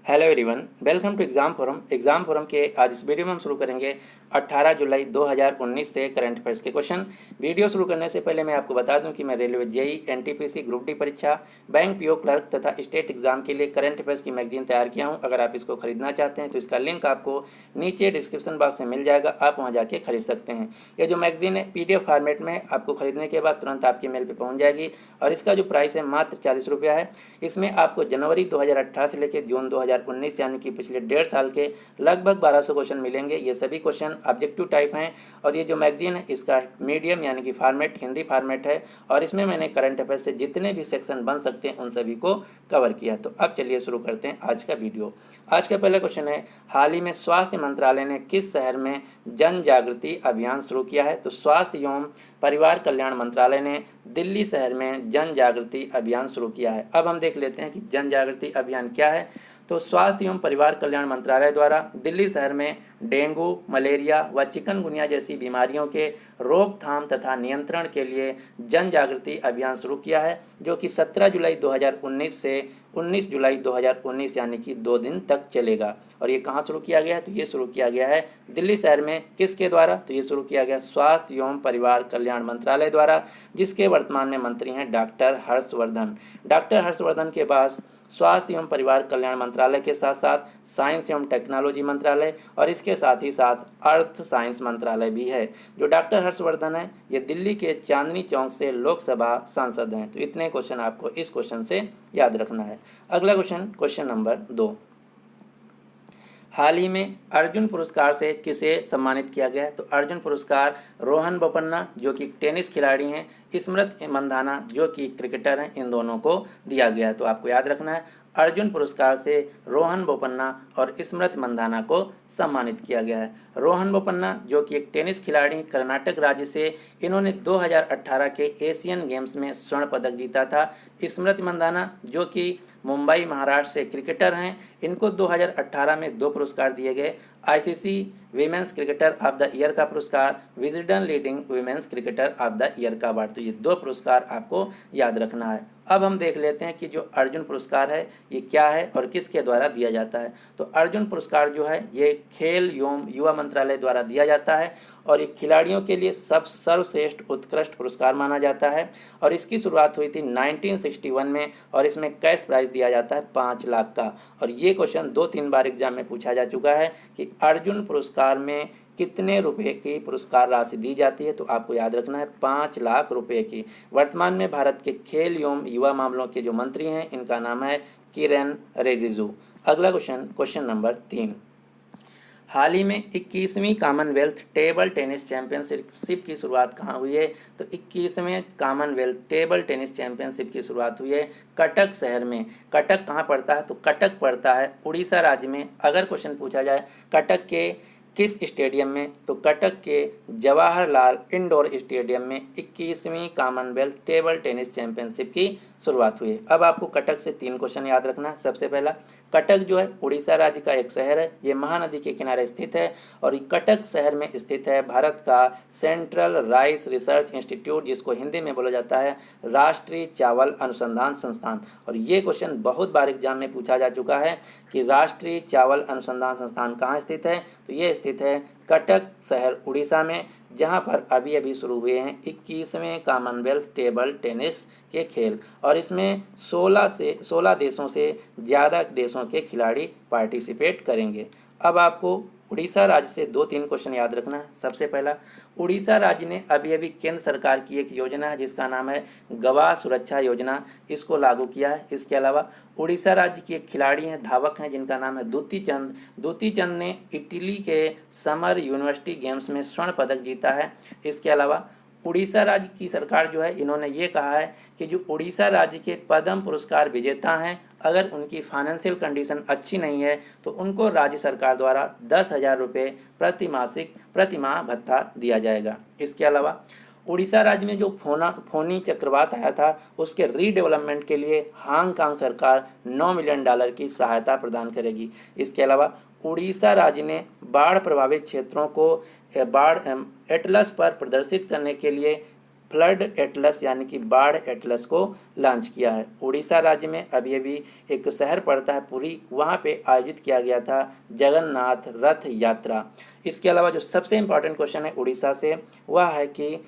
Hello everyone, welcome to exam forum के आज इस वीडियो में हम शुरू करेंगे 18 जुलाई 2019 से करंट अफेयर्स के क्वेश्चन। वीडियो शुरू करने से पहले मैं आपको बता दूं कि मैं railway JE, NTPC, group D परीक्षा, बैंक पीओ क्लर्क तथा स्टेट एग्जाम के लिए करंट अफेयर्स की मैगजीन तैयार किया हूं। अगर आप इसको खरीदना चाहते हैं तो इसका लिंक आपको नीचे डिस्क्रिप्शन बॉक्स में मिल जाएगा, आप वहाँ जाके खरीद सकते हैं। ये जो मैगजीन है PDF फॉर्मेट में है, आपको खरीदने के बाद तुरंत आपके मेल पर पहुँच जाएगी और इसका जो प्राइस है मात्र 40 रुपया है। इसमें आपको जनवरी 2018 से लेकर जून 2019 यानी कि पिछले 1.5 साल के लगभग 1200 क्वेश्चन मिलेंगे। ये सभी क्वेश्चन ऑब्जेक्टिव टाइप हैं और ये जो मैगजीन है इसका मीडियम यानी कि फॉर्मेट हिंदी फॉर्मेट है और इसमें मैंने करंट अफेयर से जितने भी सेक्शन बन सकते हैं उन सभी को कवर किया। तो अब चलिए शुरू करते हैं आज का वीडियो। आज का पहला क्वेश्चन है, हाल ही में स्वास्थ्य मंत्रालय ने किस शहर में जन जागृति अभियान शुरू किया है? तो स्वास्थ्य एवं परिवार कल्याण मंत्रालय ने दिल्ली शहर में जन जागृति अभियान शुरू किया है। अब हम देख लेते हैं कि जन जागृति अभियान क्या है। तो स्वास्थ्य एवं परिवार कल्याण मंत्रालय द्वारा दिल्ली शहर में डेंगू, मलेरिया व चिकनगुनिया जैसी बीमारियों के रोकथाम तथा नियंत्रण के लिए जन जागृति अभियान शुरू किया है, जो कि 17 जुलाई 2019 से 19 जुलाई 2019 यानी कि 2 दिन तक चलेगा। और ये कहाँ शुरू किया गया है? तो ये शुरू किया गया है दिल्ली शहर में। किसके द्वारा? तो ये शुरू किया गया स्वास्थ्य एवं परिवार कल्याण मंत्रालय द्वारा, जिसके वर्तमान में मंत्री हैं डॉक्टर हर्षवर्धन। डॉक्टर हर्षवर्धन के पास स्वास्थ्य एवं परिवार कल्याण मंत्रालय के साथ साथ साइंस एवं टेक्नोलॉजी मंत्रालय और इसके साथ ही साथ अर्थ साइंस मंत्रालय भी है। जो डॉक्टर हर्षवर्धन है ये दिल्ली के चांदनी चौक से लोकसभा सांसद हैं। तो इतने क्वेश्चन आपको इस क्वेश्चन से याद रखना है। अगला क्वेश्चन, क्वेश्चन नंबर 2, हाल ही में अर्जुन पुरस्कार से किसे सम्मानित किया गया है? तो अर्जुन पुरस्कार रोहन बोपन्ना जो कि टेनिस खिलाड़ी हैं, स्मृति मंधाना जो कि क्रिकेटर हैं, इन दोनों को दिया गया है। तो आपको याद रखना है अर्जुन पुरस्कार से रोहन बोपन्ना और स्मृति मंधाना को सम्मानित किया गया है। रोहन बोपन्ना जो कि एक टेनिस खिलाड़ी कर्नाटक राज्य से, इन्होंने 2018 के एशियन गेम्स में स्वर्ण पदक जीता था। स्मृति मंधाना जो कि मुंबई महाराष्ट्र से क्रिकेटर हैं, इनको 2018 में 2 पुरस्कार दिए गए, ICC women's cricketer of the year का पुरस्कार, Wisden leading women's cricketer of the year का अवार्ड। तो ये 2 पुरस्कार आपको याद रखना है। अब हम देख लेते हैं कि जो अर्जुन पुरस्कार है ये क्या है और किसके द्वारा दिया जाता है। तो अर्जुन पुरस्कार जो है ये खेल एवं युवा मंत्रालय द्वारा दिया जाता है और ये खिलाड़ियों के लिए सर्वश्रेष्ठ उत्कृष्ट पुरस्कार माना जाता है और इसकी शुरुआत हुई थी 1961 में और इसमें कैश प्राइज दिया जाता है 5 लाख का। और ये क्वेश्चन 2-3 बार एग्जाम में पूछा जा चुका है कि अर्जुन पुरस्कार में कितने रुपए की पुरस्कार राशि दी जाती है? तो आपको याद रखना है 5 लाख रुपए की। वर्तमान में भारत के खेल एवं युवा मामलों के जो मंत्री हैं इनका नाम है किरेन रिजिजू। अगला क्वेश्चन, क्वेश्चन नंबर 3, हाल ही में 21वीं कॉमनवेल्थ टेबल टेनिस चैंपियनशिप की शुरुआत कहाँ हुई है? तो 21वें कॉमनवेल्थ टेबल टेनिस चैंपियनशिप की शुरुआत हुई है कटक शहर में। कटक कहाँ पड़ता है? तो कटक पड़ता है उड़ीसा राज्य में। अगर क्वेश्चन पूछा जाए कटक के किस स्टेडियम में? तो कटक के जवाहरलाल इंडोर स्टेडियम में 21वीं कॉमनवेल्थ टेबल टेनिस चैंपियनशिप की शुरुआत हुई है। अब आपको कटक से 3 क्वेश्चन याद रखना है। सबसे पहला, कटक जो है उड़ीसा राज्य का एक शहर है, ये महानदी के किनारे स्थित है और कटक शहर में स्थित है भारत का सेंट्रल राइस रिसर्च इंस्टीट्यूट, जिसको हिंदी में बोला जाता है राष्ट्रीय चावल अनुसंधान संस्थान। और ये क्वेश्चन बहुत बार एग्जाम में पूछा जा चुका है कि राष्ट्रीय चावल अनुसंधान संस्थान कहाँ स्थित है? तो ये स्थित है कटक शहर उड़ीसा में, जहां पर अभी अभी शुरू हुए हैं 21वें कॉमनवेल्थ टेबल टेनिस के खेल और इसमें 16 देशों से ज़्यादा देशों के खिलाड़ी पार्टिसिपेट करेंगे। अब आपको उड़ीसा राज्य से 2-3 क्वेश्चन याद रखना है। सबसे पहला, उड़ीसा राज्य ने अभी अभी केंद्र सरकार की एक योजना है जिसका नाम है गवाह सुरक्षा योजना, इसको लागू किया है। इसके अलावा उड़ीसा राज्य के एक खिलाड़ी हैं, धावक हैं, जिनका नाम है दूती चंद। दूती चंद ने इटली के समर यूनिवर्सिटी गेम्स में स्वर्ण पदक जीता है। इसके अलावा उड़ीसा राज्य की सरकार जो है इन्होंने ये कहा है कि जो उड़ीसा राज्य के पद्म पुरस्कार विजेता हैं, अगर उनकी फाइनेंशियल कंडीशन अच्छी नहीं है तो उनको राज्य सरकार द्वारा 10,000 रुपये प्रति माह भत्ता दिया जाएगा। इसके अलावा उड़ीसा राज्य में जो फोनी चक्रवात आया था उसके रीडेवलपमेंट के लिए हांगकांग सरकार $9 मिलियन की सहायता प्रदान करेगी। इसके अलावा उड़ीसा राज्य ने बाढ़ प्रभावित क्षेत्रों को बाढ़ एटलस पर प्रदर्शित करने के लिए फ्लड एटलस यानी कि बाढ़ एटलस को लॉन्च किया है। उड़ीसा राज्य में अभी अभी एक शहर पड़ता है पुरी, वहाँ पे आयोजित किया गया था जगन्नाथ रथ यात्रा। इसके अलावा जो सबसे इम्पॉर्टेंट क्वेश्चन है उड़ीसा से वह है कि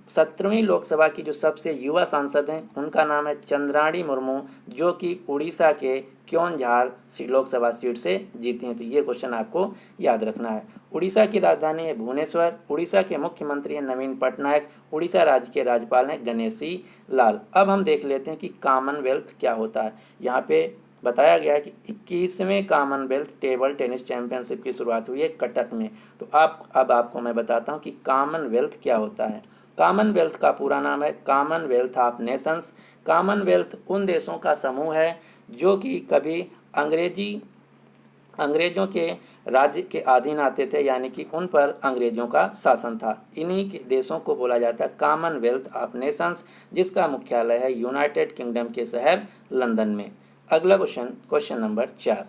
17वीं लोकसभा की जो सबसे युवा सांसद हैं उनका नाम है चंद्राणी मुर्मू, जो कि उड़ीसा के क्योंझार लोकसभा सीट से जीती हैं। तो ये क्वेश्चन आपको याद रखना है। उड़ीसा की राजधानी है भुवनेश्वर। उड़ीसा के मुख्यमंत्री हैं नवीन पटनायक। उड़ीसा राज्य के राज्यपाल हैं गणेशी लाल। अब हम देख लेते हैं कि कॉमनवेल्थ क्या होता है। यहाँ पे बताया गया है कि 21वें कॉमनवेल्थ टेबल टेनिस चैंपियनशिप की शुरुआत हुई है कटक में। तो अब आपको मैं बताता हूँ कि कॉमनवेल्थ क्या होता है। कॉमनवेल्थ का पूरा नाम है कॉमनवेल्थ ऑफ नेशंस। कॉमनवेल्थ उन देशों का समूह है जो कि कभी अंग्रेजों के राज्य के अधीन आते थे, यानी कि उन पर अंग्रेजों का शासन था। इन्हीं के देशों को बोला जाता है कॉमनवेल्थ ऑफ नेशंस, जिसका मुख्यालय है यूनाइटेड किंगडम के शहर लंदन में। अगला क्वेश्चन नंबर 4।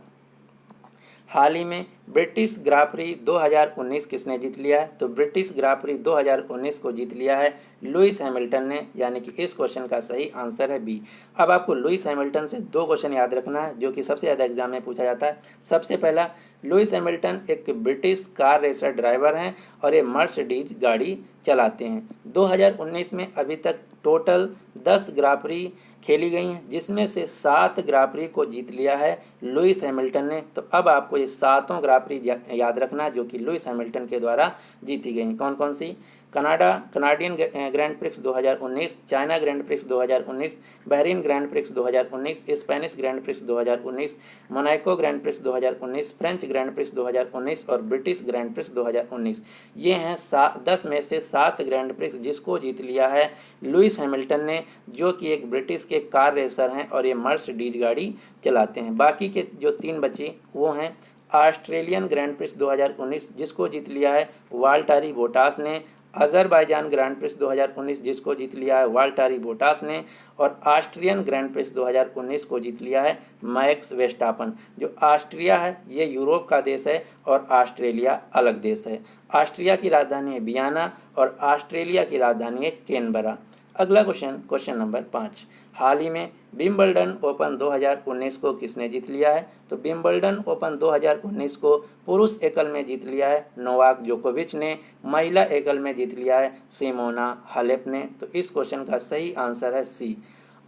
हाल ही में ब्रिटिश ग्रां-प्री 2019 किसने जीत लिया है? तो ब्रिटिश ग्रां-प्री 2019 को जीत लिया है लुइस हैमिल्टन ने, यानी कि इस क्वेश्चन का सही आंसर है बी। अब आपको लुइस हैमिल्टन से 2 क्वेश्चन याद रखना है जो कि सबसे ज़्यादा एग्जाम में पूछा जाता है। सबसे पहला, लुइस हैमिल्टन एक ब्रिटिश कार रेसर ड्राइवर हैं और ये मर्सिडीज गाड़ी चलाते हैं। 2019 में अभी तक टोटल 10 ग्रां-प्री खेली गई हैं, जिसमें से 7 ग्रां-प्री को जीत लिया है लुइस हैमिल्टन ने। तो अब आपको ये सातों ग्रां-प्री याद रखना जो कि लुइस हैमिल्टन के द्वारा जीती गई। कौन कौन सी? Canadian grand prix 2019, China grand prix 2019, Bahrain grand prix 2019, Spanish grand prix 2019, Monaco grand prix 2019, French grand prix 2019 और ब्रिटिश ग्रैंड प्रिक्स 2019। ये हैं 10 में से 7 ग्रैंड प्रिक्स जिसको जीत लिया है लुइस हैमिल्टन ने, जो कि एक ब्रिटिश के कार रेसर हैं और ये मर्सिडीज गाड़ी चलाते हैं। बाकी के जो 3 बचे वो हैं ऑस्ट्रेलियन ग्रैंड प्रिक्स 2019 जिसको जीत लिया है वाल्टेरी बोटास ने, अजरबैजान ग्रैंड प्रिक्स 2019 जिसको जीत लिया है वाल्टेरी बोटास ने, और ऑस्ट्रियन ग्रैंड प्रिक्स 2019 को जीत लिया है मैक्स वेस्टापन। जो ऑस्ट्रिया है ये यूरोप का देश है और ऑस्ट्रेलिया अलग देश है। ऑस्ट्रिया की राजधानी है वियना और ऑस्ट्रेलिया की राजधानी है कैनबरा। अगला क्वेश्चन नंबर 5। हाल ही में विंबलडन ओपन 2019 को किसने जीत लिया है? तो विंबलडन ओपन 2019 को पुरुष एकल में जीत लिया है नोवाक जोकोविच ने, महिला एकल में जीत लिया है सिमोना हालेप ने। तो इस क्वेश्चन का सही आंसर है सी।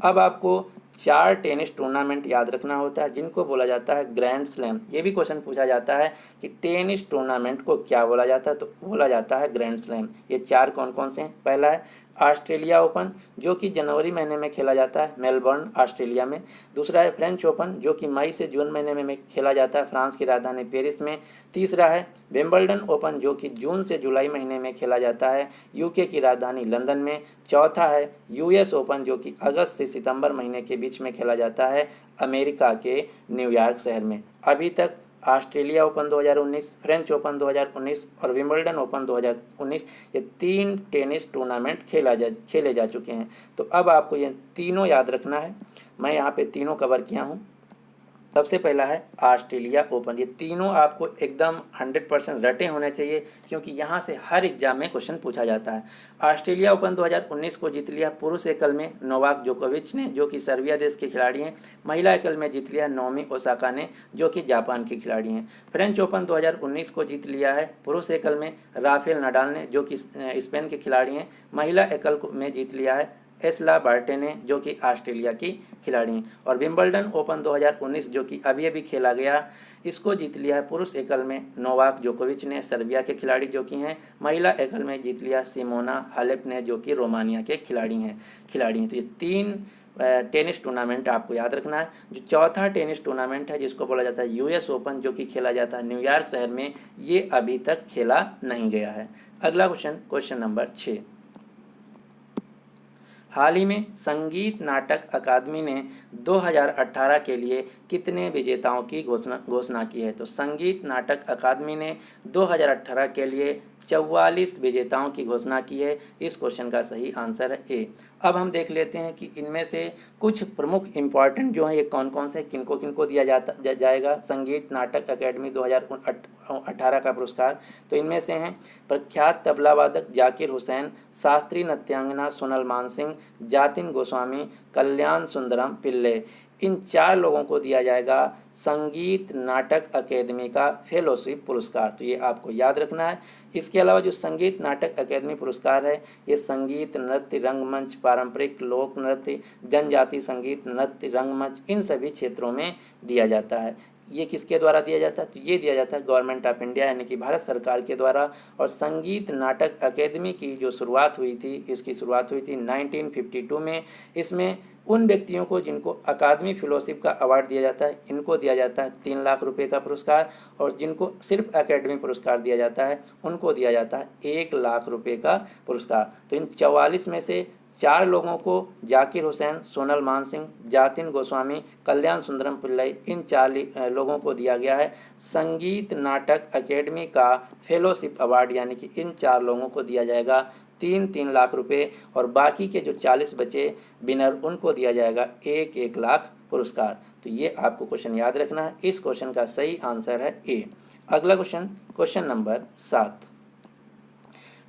अब आपको 4 टेनिस टूर्नामेंट याद रखना होता है जिनको बोला जाता है ग्रैंड स्लैम। ये भी क्वेश्चन पूछा जाता है कि टेनिस टूर्नामेंट को क्या बोला जाता है, तो बोला जाता है ग्रैंड स्लैम। ये 4 कौन कौन से हैं? पहला है ऑस्ट्रेलिया ओपन जो कि जनवरी महीने में खेला जाता है मेलबर्न ऑस्ट्रेलिया में। दूसरा है फ्रेंच ओपन जो कि मई से जून महीने में खेला जाता है फ्रांस की राजधानी पेरिस में। तीसरा है विंबलडन ओपन जो कि जून से जुलाई महीने में खेला जाता है यूके की राजधानी लंदन में। चौथा है यूएस ओपन जो कि अगस्त से सितंबर महीने के बीच में खेला जाता है अमेरिका के न्यूयॉर्क शहर में। अभी तक ऑस्ट्रेलिया ओपन 2019, फ्रेंच ओपन 2019 और विंबलडन ओपन 2019 ये 3 टेनिस टूर्नामेंट खेले जा चुके हैं। तो अब आपको ये तीनों याद रखना है। मैं यहाँ पे तीनों कवर किया हूँ। सबसे पहला है ऑस्ट्रेलिया ओपन। ये तीनों आपको एकदम 100% रटे होने चाहिए क्योंकि यहाँ से हर एग्जाम में क्वेश्चन पूछा जाता है। ऑस्ट्रेलिया ओपन 2019 को जीत लिया पुरुष एकल में नोवाक जोकोविच ने जो कि सर्बिया देश के खिलाड़ी हैं। महिला एकल में जीत लिया नाओमी ओसाका ने जो कि जापान के खिलाड़ी हैं। फ्रेंच ओपन 2019 को जीत लिया है पुरुष एकल में राफेल नडाल ने जो कि स्पेन के खिलाड़ी हैं। महिला एकल में जीत लिया है एस्ला बार्टे ने जो कि ऑस्ट्रेलिया की खिलाड़ी हैं। और विंबलडन ओपन 2019 जो कि अभी अभी खेला गया इसको जीत लिया है पुरुष एकल में नोवाक जोकोविच ने सर्बिया के खिलाड़ी जो कि हैं। महिला एकल में जीत लिया सिमोना हालेप ने जो कि रोमानिया के खिलाड़ी हैं। तो ये 3 टेनिस टूर्नामेंट आपको याद रखना है। जो चौथा टेनिस टूर्नामेंट है जिसको बोला जाता है यूएस ओपन जो कि खेला जाता है न्यूयॉर्क शहर में, ये अभी तक खेला नहीं गया है। अगला क्वेश्चन नंबर 6। हाल ही में संगीत नाटक अकादमी ने 2018 के लिए कितने विजेताओं की घोषणा की है? तो संगीत नाटक अकादमी ने 2018 के लिए 44 विजेताओं की घोषणा की है। इस क्वेश्चन का सही आंसर है ए। अब हम देख लेते हैं कि इनमें से कुछ प्रमुख इम्पॉर्टेंट जो हैं ये कौन कौन से किनको किनको दिया जाएगा संगीत नाटक अकेडमी 2018 का पुरस्कार। तो इनमें से हैं प्रख्यात तबला वादक जाकिर हुसैन, शास्त्रीय नृत्यांगना सोनल मानसिंह, जातिन गोस्वामी, कल्याण सुंदरम पिल्ले। इन 4 लोगों को दिया जाएगा संगीत नाटक अकेदमी का फेलोशिप पुरस्कार। तो ये आपको याद रखना है। इसके अलावा जो संगीत नाटक अकेदमी पुरस्कार है ये संगीत, नृत्य, रंगमंच, पारंपरिक लोक नृत्य, जनजाति संगीत, नृत्य, रंगमंच इन सभी क्षेत्रों में दिया जाता है। ये किसके द्वारा दिया जाता है? तो ये दिया जाता है गवर्नमेंट ऑफ इंडिया यानी कि भारत सरकार के द्वारा। और संगीत नाटक अकेदमी की जो शुरुआत हुई थी, इसकी शुरुआत हुई थी 1952 में। इसमें उन व्यक्तियों को जिनको अकादमी फेलोशिप का अवार्ड दिया जाता है, इनको दिया जाता है 3 लाख रुपए का पुरस्कार, और जिनको सिर्फ अकेडमी पुरस्कार दिया जाता है उनको दिया जाता है 1 लाख रुपए का पुरस्कार। तो इन 44 में से 4 लोगों को जाकिर हुसैन, सोनल मानसिंह, जातिन गोस्वामी, कल्याण सुंदरम पिल्लई इन 4 लोगों को दिया गया है संगीत नाटक अकेडमी का फेलोशिप अवार्ड, यानी कि इन 4 लोगों को दिया जाएगा 3-3 लाख रुपए, और बाकी के जो 40 बचे विनर उनको दिया जाएगा 1-1 लाख पुरस्कार। तो ये आपको क्वेश्चन याद रखना है। इस क्वेश्चन का सही आंसर है ए। अगला क्वेश्चन, क्वेश्चन नंबर 7।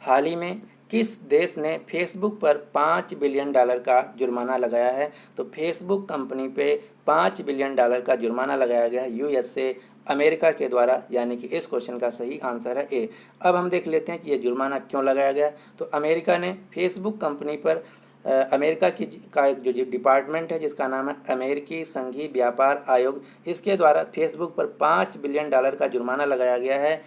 हाल ही में किस देश ने फेसबुक पर $5 बिलियन का जुर्माना लगाया है? तो फेसबुक कंपनी पे $5 बिलियन का जुर्माना लगाया गया है यूएसए अमेरिका के द्वारा, यानी कि इस क्वेश्चन का सही आंसर है ए। अब हम देख लेते हैं कि ये जुर्माना क्यों लगाया गया। तो अमेरिका ने फेसबुक कंपनी पर अमेरिका की का एक जो डिपार्टमेंट है जिसका नाम है अमेरिकी संघीय व्यापार आयोग, इसके द्वारा फेसबुक पर $5 बिलियन का जुर्माना लगाया गया है।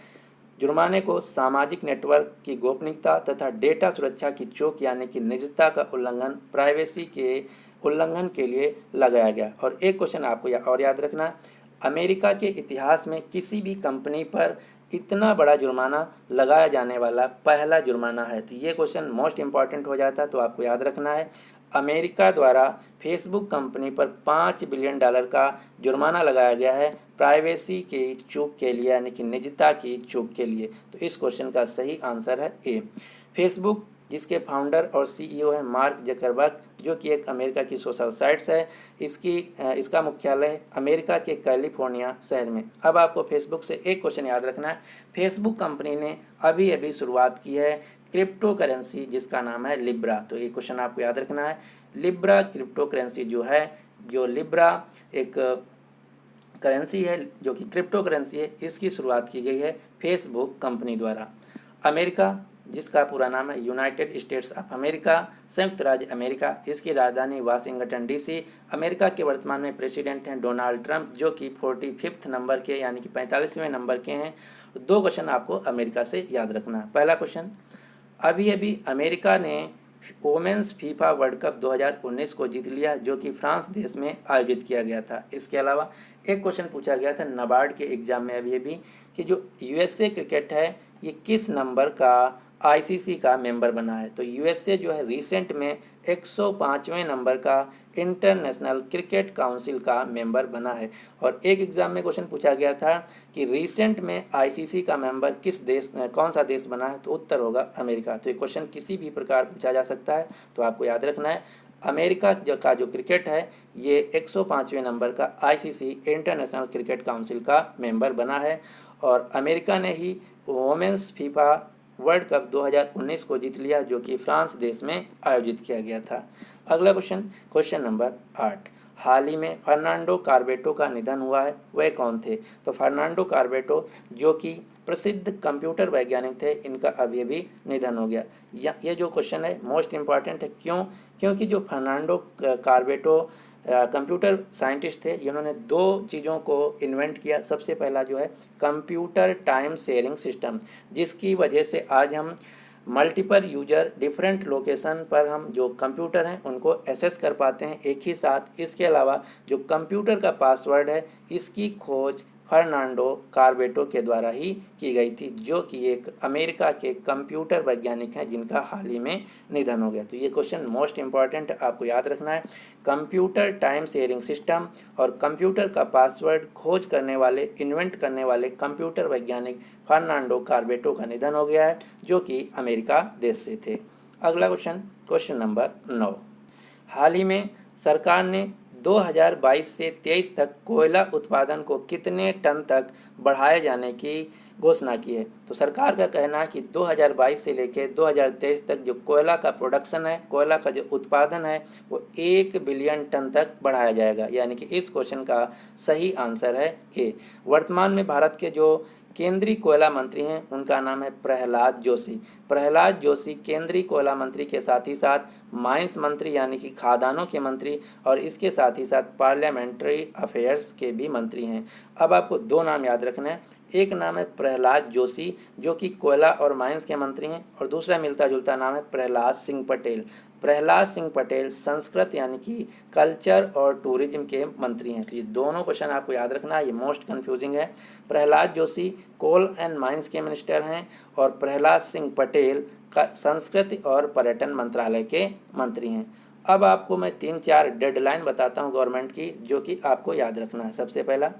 जुर्माने को सामाजिक नेटवर्क की गोपनीयता तथा डेटा सुरक्षा की चूक यानी कि निजता का उल्लंघन, प्राइवेसी के उल्लंघन के लिए लगाया गया। और एक क्वेश्चन आपको और याद रखना है, अमेरिका के इतिहास में किसी भी कंपनी पर इतना बड़ा जुर्माना लगाया जाने वाला पहला जुर्माना है। तो ये क्वेश्चन मोस्ट इम्पॉर्टेंट हो जाता है, तो आपको याद रखना है अमेरिका द्वारा फेसबुक कंपनी पर $5 बिलियन का जुर्माना लगाया गया है प्राइवेसी की चूक के लिए, यानी कि निजता की चूक के लिए। तो इस क्वेश्चन का सही आंसर है ए। फेसबुक जिसके फाउंडर और सीईओ है मार्क जकरबर्ग, जो कि एक अमेरिका की सोशल साइट्स है, इसका मुख्यालय अमेरिका के कैलिफोर्निया शहर में। अब आपको फेसबुक से एक क्वेश्चन याद रखना है। फेसबुक कंपनी ने अभी अभी शुरुआत की है क्रिप्टो करेंसी जिसका नाम है लिब्रा। तो ये क्वेश्चन आपको याद रखना है। लिब्रा क्रिप्टो करेंसी जो है, जो लिब्रा एक करेंसी है जो कि क्रिप्टो करेंसी है, इसकी शुरुआत की गई है फेसबुक कंपनी द्वारा। अमेरिका जिसका पूरा नाम है यूनाइटेड स्टेट्स ऑफ अमेरिका, संयुक्त राज्य अमेरिका, इसकी राजधानी वाशिंगटन डीसी। अमेरिका के वर्तमान में प्रेसिडेंट हैं डोनाल्ड ट्रंप, जो कि 45 नंबर के यानी कि 45वें नंबर के हैं। 2 क्वेश्चन आपको अमेरिका से याद रखना है। पहला क्वेश्चन, अभी अभी अमेरिका ने वोमेंस फीफा वर्ल्ड कप 2019 को जीत लिया, जो कि फ्रांस देश में आयोजित किया गया था। इसके अलावा एक क्वेश्चन पूछा गया था नाबार्ड के एग्जाम में अभी अभी कि जो यूएसए क्रिकेट है ये किस नंबर का आईसीसी का मेंबर बना है। तो यूएसए जो है रिसेंट में 105वें नंबर का इंटरनेशनल क्रिकेट काउंसिल का मेंबर बना है। और एक एग्जाम में क्वेश्चन पूछा गया था कि रिसेंट में आईसीसी का मेंबर कौन सा देश बना है, तो उत्तर होगा अमेरिका। तो ये क्वेश्चन किसी भी प्रकार पूछा जा सकता है, तो आपको याद रखना है अमेरिका का जो क्रिकेट है ये 105वें नंबर का आईसीसी इंटरनेशनल क्रिकेट काउंसिल का मेंबर बना है। और अमेरिका ने ही वोमेंस फीफा वर्ल्ड कप 2019 को जीत लिया, जो कि फ्रांस देश में आयोजित किया गया था। अगला क्वेश्चन, क्वेश्चन नंबर 8। हाल ही में फर्नांडो कार्बेटो का निधन हुआ है, वह कौन थे? तो फर्नांडो कार्बेटो जो कि प्रसिद्ध कंप्यूटर वैज्ञानिक थे, इनका अभी अभी निधन हो गया। ये जो क्वेश्चन है मोस्ट इम्पॉर्टेंट है। क्यों? क्योंकि जो फर्नांडो कार्बेटो कंप्यूटर साइंटिस्ट थे, इन्होंने 2 चीज़ों को इन्वेंट किया। सबसे पहला जो है कंप्यूटर टाइम शेयरिंग सिस्टम, जिसकी वजह से आज हम मल्टीपल यूजर डिफरेंट लोकेशन पर हम जो कंप्यूटर हैं उनको एक्सेस कर पाते हैं एक ही साथ। इसके अलावा जो कंप्यूटर का पासवर्ड है इसकी खोज फर्नांडो कार्बेटो के द्वारा ही की गई थी, जो कि एक अमेरिका के कंप्यूटर वैज्ञानिक हैं जिनका हाल ही में निधन हो गया। तो ये क्वेश्चन मोस्ट इम्पॉर्टेंट है, आपको याद रखना है। कंप्यूटर टाइम शेयरिंग सिस्टम और कंप्यूटर का पासवर्ड खोज करने वाले, इन्वेंट करने वाले कंप्यूटर वैज्ञानिक फर्नांडो कार्बेटो का निधन हो गया है, जो कि अमेरिका देश से थे। अगला क्वेश्चन, क्वेश्चन नंबर 9। हाल ही में सरकार ने 2022 से 23 तक कोयला उत्पादन को कितने टन तक बढ़ाए जाने की घोषणा की है। तो सरकार का कहना है कि 2022 से लेकर 2023 तक जो कोयला का प्रोडक्शन है, कोयला का जो उत्पादन है, वो 1 बिलियन टन तक बढ़ाया जाएगा। यानी कि इस क्वेश्चन का सही आंसर है ए। वर्तमान में भारत के जो केंद्रीय कोयला मंत्री हैं उनका नाम है प्रहलाद जोशी। प्रहलाद जोशी केंद्रीय कोयला मंत्री के साथ ही साथ माइंस मंत्री यानी कि खादानों के मंत्री और इसके साथ ही साथ पार्लियामेंट्री अफेयर्स के भी मंत्री हैं। अब आपको दो नाम याद रखना है। एक नाम है प्रहलाद जोशी जो कि कोयला और माइंस के मंत्री हैं, और दूसरा मिलता जुलता नाम है प्रहलाद सिंह पटेल। प्रहलाद सिंह पटेल संस्कृत यानी कि कल्चर और टूरिज्म के मंत्री हैं। तो ये दोनों क्वेश्चन आपको याद रखना है, ये मोस्ट कन्फ्यूजिंग है। प्रहलाद जोशी कोल एंड माइंस के मिनिस्टर हैं और प्रहलाद सिंह पटेल का संस्कृति और पर्यटन मंत्रालय के मंत्री हैं। अब आपको मैं 3-4 डेडलाइन बताता हूँ गवर्नमेंट की, जो कि आपको याद रखना है। सबसे पहला,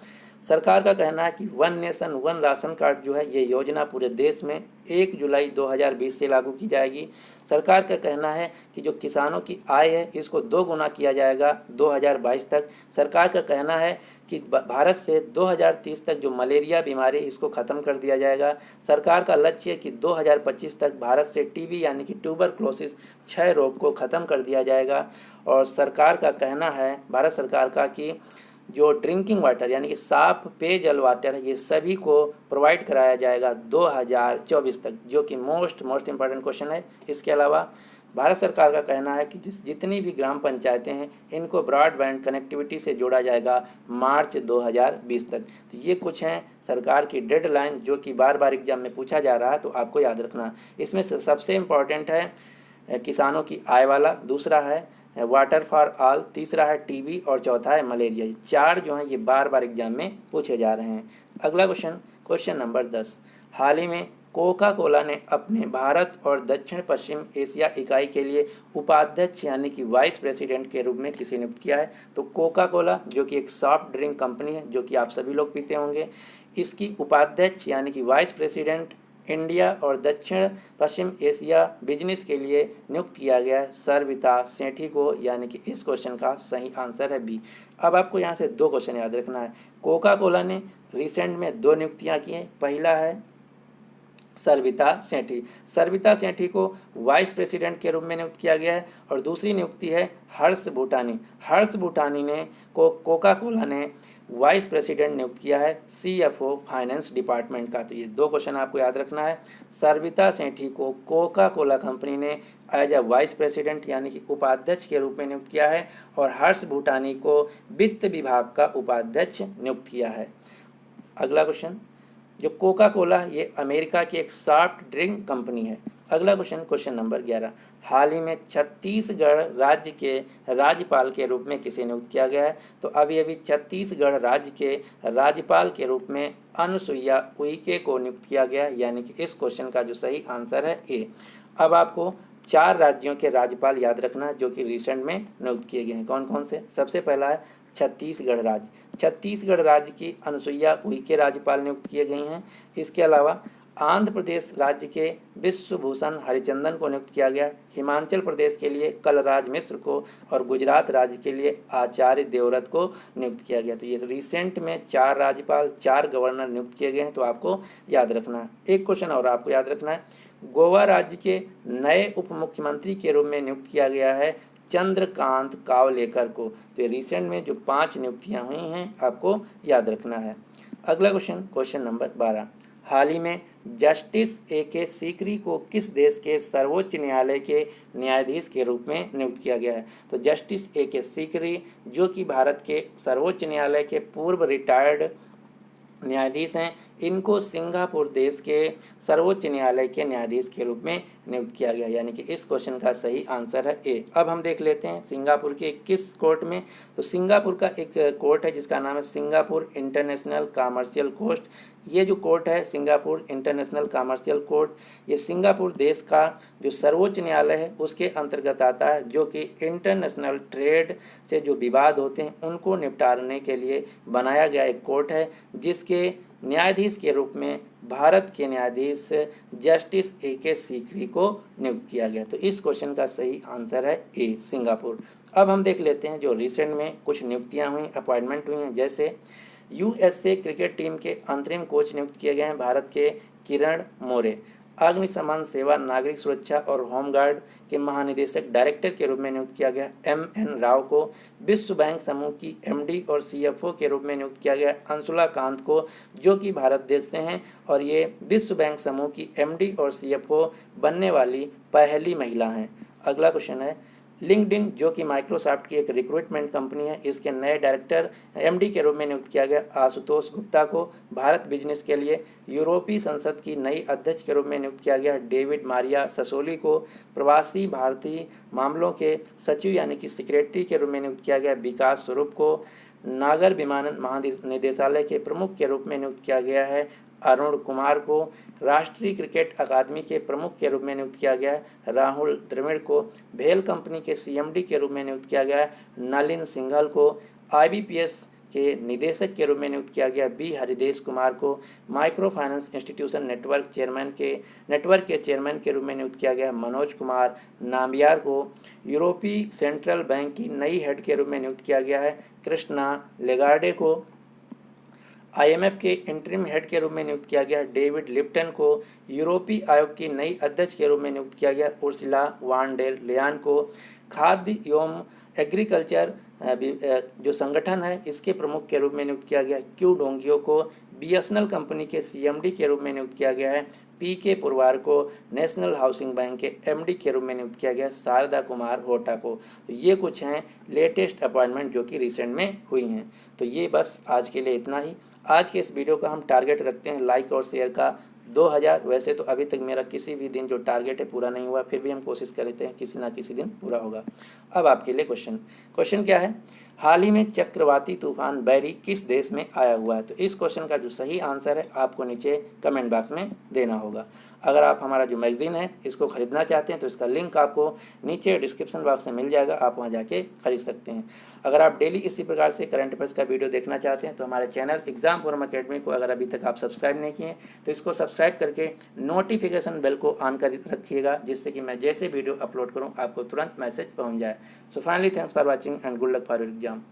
सरकार का कहना है कि one nation one ration card जो है ये योजना पूरे देश में 1 जुलाई 2020 से लागू की जाएगी। सरकार का कहना है कि जो किसानों की आय है इसको 2 गुना किया जाएगा 2022 तक। सरकार का कहना है कि भारत से 2030 तक जो मलेरिया बीमारी इसको ख़त्म कर दिया जाएगा। सरकार का लक्ष्य है कि 2025 तक भारत से टीबी यानी कि ट्यूबरक्लोसिस क्षय रोग को ख़त्म कर दिया जाएगा। और सरकार का कहना है, भारत सरकार का, कि जो ड्रिंकिंग वाटर यानी कि साफ पेयजल वाटर है ये सभी को प्रोवाइड कराया जाएगा 2024 तक, जो कि मोस्ट इम्पॉर्टेंट क्वेश्चन है। इसके अलावा भारत सरकार का कहना है कि जितनी भी ग्राम पंचायतें हैं इनको ब्रॉडबैंड कनेक्टिविटी से जोड़ा जाएगा मार्च 2020 तक। तो ये कुछ हैं सरकार की डेडलाइन जो कि बार बार एग्जाम में पूछा जा रहा है, तो आपको याद रखना। इसमें से सबसे इम्पॉर्टेंट है किसानों की आय वाला, दूसरा है वाटर फॉर ऑल, तीसरा है टीबी और चौथा है मलेरिया। ये 4 जो हैं ये बार बार एग्जाम में पूछे जा रहे हैं। अगला क्वेश्चन नंबर 10। हाल ही में कोका कोला ने अपने भारत और दक्षिण पश्चिम एशिया इकाई के लिए उपाध्यक्ष यानी कि वाइस प्रेसिडेंट के रूप में किसे नियुक्त किया है। तो कोका कोला जो कि एक सॉफ्ट ड्रिंक कंपनी है जो कि आप सभी लोग पीते होंगे, इसकी उपाध्यक्ष यानी कि वाइस प्रेसिडेंट इंडिया और दक्षिण पश्चिम एशिया बिजनेस के लिए नियुक्त किया गया है सरविता सेठी को। यानी कि इस क्वेश्चन का सही आंसर है बी। अब आपको यहाँ से 2 क्वेश्चन याद रखना है। कोका कोला ने रिसेंट में 2 नियुक्तियाँ की हैं। पहला है सरविता सेठी। सरविता सेठी को वाइस प्रेसिडेंट के रूप में नियुक्त किया गया है। और दूसरी नियुक्ति है हर्ष भूटानी। हर्ष भूटानी ने कोका कोला ने वाइस प्रेसिडेंट नियुक्त किया है CFO फाइनेंस डिपार्टमेंट का। तो ये 2 क्वेश्चन आपको याद रखना है। सरविता सेठी को कोका कोला कंपनी ने एज अ वाइस प्रेसिडेंट यानी कि उपाध्यक्ष के रूप में नियुक्त किया है, और हर्ष भूटानी को वित्त विभाग का उपाध्यक्ष नियुक्त किया है। अगला क्वेश्चन, जो कोका कोला ये अमेरिका की एक सॉफ्ट ड्रिंक कंपनी है। अगला क्वेश्चन नंबर 11। हाल ही में छत्तीसगढ़ राज्य के राज्यपाल के रूप में किसे नियुक्त किया गया है। तो अभी छत्तीसगढ़ राज्य के राज्यपाल के रूप में अनुसुईया उइके को नियुक्त किया गया है। यानी कि इस क्वेश्चन का जो सही आंसर है ए। अब आपको 4 राज्यों के राज्यपाल याद रखना जो कि रिसेंट में नियुक्त किए गए हैं। कौन कौन से? सबसे पहला है छत्तीसगढ़ राज्य। छत्तीसगढ़ राज्य की अनुसुईया उइके राज्यपाल नियुक्त किए गई हैं। इसके अलावा आंध्र प्रदेश राज्य के विश्वभूषण हरिचंदन को नियुक्त किया गया। हिमाचल प्रदेश के लिए कलराज मिश्र को और गुजरात राज्य के लिए आचार्य देवव्रत को नियुक्त किया गया। तो ये रिसेंट में 4 राज्यपाल 4 गवर्नर नियुक्त किए गए हैं, तो आपको याद रखना है। एक क्वेश्चन और आपको याद रखना है, गोवा राज्य के नए उप मुख्यमंत्री के रूप में नियुक्त किया गया है चंद्रकांत कावलेकर को। तो ये रिसेंट में जो 5 नियुक्तियां हुई हैं आपको याद रखना है। अगला क्वेश्चन नंबर 12। हाल ही में जस्टिस AK सीकरी को किस देश के सर्वोच्च न्यायालय के न्यायाधीश के रूप में नियुक्त किया गया है। तो जस्टिस AK सीकरी जो कि भारत के सर्वोच्च न्यायालय के पूर्व रिटायर्ड न्यायाधीश हैं, इनको सिंगापुर देश के सर्वोच्च न्यायालय के न्यायाधीश के रूप में नियुक्त किया गया। यानी कि इस क्वेश्चन का सही आंसर है ए। अब हम देख लेते हैं सिंगापुर के किस कोर्ट में। तो सिंगापुर का एक कोर्ट है जिसका नाम है सिंगापुर इंटरनेशनल कमर्शियल कोर्ट। ये जो कोर्ट है सिंगापुर इंटरनेशनल कमर्शियल कोर्ट, ये सिंगापुर देश का जो सर्वोच्च न्यायालय है उसके अंतर्गत आता है, जो कि इंटरनेशनल ट्रेड से जो विवाद होते हैं उनको निपटाने के लिए बनाया गया एक कोर्ट है, जिसके न्यायाधीश के रूप में भारत के न्यायाधीश जस्टिस AK सीकरी को नियुक्त किया गया। तो इस क्वेश्चन का सही आंसर है ए, सिंगापुर। अब हम देख लेते हैं जो रिसेंट में कुछ नियुक्तियां हुई, अपॉइंटमेंट हुई हैं। जैसे यूएसए क्रिकेट टीम के अंतरिम कोच नियुक्त किए गए हैं भारत के किरण मोरे। अग्निशमन सेवा, नागरिक सुरक्षा और होमगार्ड के महानिदेशक डायरेक्टर के रूप में नियुक्त किया गया एम.एन. राव को। विश्व बैंक समूह की एमडी और सीएफओ के रूप में नियुक्त किया गया अंशुला कांत को, जो कि भारत देश से हैं और ये विश्व बैंक समूह की एमडी और सीएफओ बनने वाली पहली महिला हैं। अगला क्वेश्चन है, लिंक्डइन जो कि माइक्रोसॉफ्ट की एक रिक्रूटमेंट कंपनी है, इसके नए डायरेक्टर एमडी के रूप में नियुक्त किया गया आशुतोष गुप्ता को। भारत बिजनेस के लिए यूरोपीय संसद की नई अध्यक्ष के रूप में नियुक्त किया गया डेविड मारिया ससोली को। प्रवासी भारतीय मामलों के सचिव यानी कि सेक्रेटरी के रूप में नियुक्त किया गया विकास स्वरूप को। नागर विमानन महानिदेशालय के प्रमुख के रूप में नियुक्त किया गया है अरुण कुमार को। राष्ट्रीय क्रिकेट अकादमी के प्रमुख के रूप में नियुक्त किया गया है राहुल द्रविड़ को। भेल कंपनी के सीएमडी के रूप में नियुक्त किया गया है नलिन सिंघल को। आईबीपीएस के निदेशक के रूप में नियुक्त किया गया बी हरिदेश कुमार को। माइक्रो फाइनेंस इंस्टीट्यूशन नेटवर्क के चेयरमैन के रूप में नियुक्त किया गया मनोज कुमार नाम्बियार को। यूरोपीय सेंट्रल बैंक की नई हेड के रूप में नियुक्त किया गया है कृष्णा लेगार्डे को। आईएमएफ के इंटरिम हेड के रूप में नियुक्त किया गया डेविड लिप्टन को। यूरोपीय आयोग की नई अध्यक्ष के रूप में नियुक्त किया गया उर्सुला वान डेर लेयन को। खाद्य एवं एग्रीकल्चर जो संगठन है, इसके प्रमुख के रूप में नियुक्त किया गया क्यू डोंगियो को। बीएसएनएल कंपनी के सीएमडी के रूप में नियुक्त किया गया है पीके पुरवार को। नेशनल हाउसिंग बैंक के एमडी के रूप में नियुक्त किया गया शारदा कुमार होटा को। तो ये कुछ हैं लेटेस्ट अपॉइंटमेंट जो कि रिसेंट में हुई हैं। तो ये बस आज के लिए इतना ही। आज के इस वीडियो का हम टारगेट रखते हैं लाइक और शेयर का 2000। वैसे तो अभी तक मेरा किसी भी दिन जो टारगेट है पूरा नहीं हुआ, फिर भी हम कोशिश करते हैं किसी ना किसी दिन पूरा होगा। अब आपके लिए क्वेश्चन क्या है, हाल ही में चक्रवाती तूफान बैरी किस देश में आया हुआ है? तो इस क्वेश्चन का जो सही आंसर है आपको नीचे कमेंट बॉक्स में देना होगा। अगर आप हमारा जो मैगजीन है इसको खरीदना चाहते हैं तो इसका लिंक आपको नीचे डिस्क्रिप्शन बॉक्स में मिल जाएगा, आप वहां जाके खरीद सकते हैं। अगर आप डेली इसी प्रकार से करंट अफेयर्स का वीडियो देखना चाहते हैं तो हमारे चैनल एग्जाम फॉर्म अकेडमी को अगर अभी तक आप सब्सक्राइब नहीं किए तो इसको सब्सक्राइब करके नोटिफिकेशन बेल को ऑन कर रखिएगा, जिससे कि मैं जैसे वीडियो अपलोड करूँ आपको तुरंत मैसेज पहुँच जाए। So finally thanks for watching and good luck for your exam.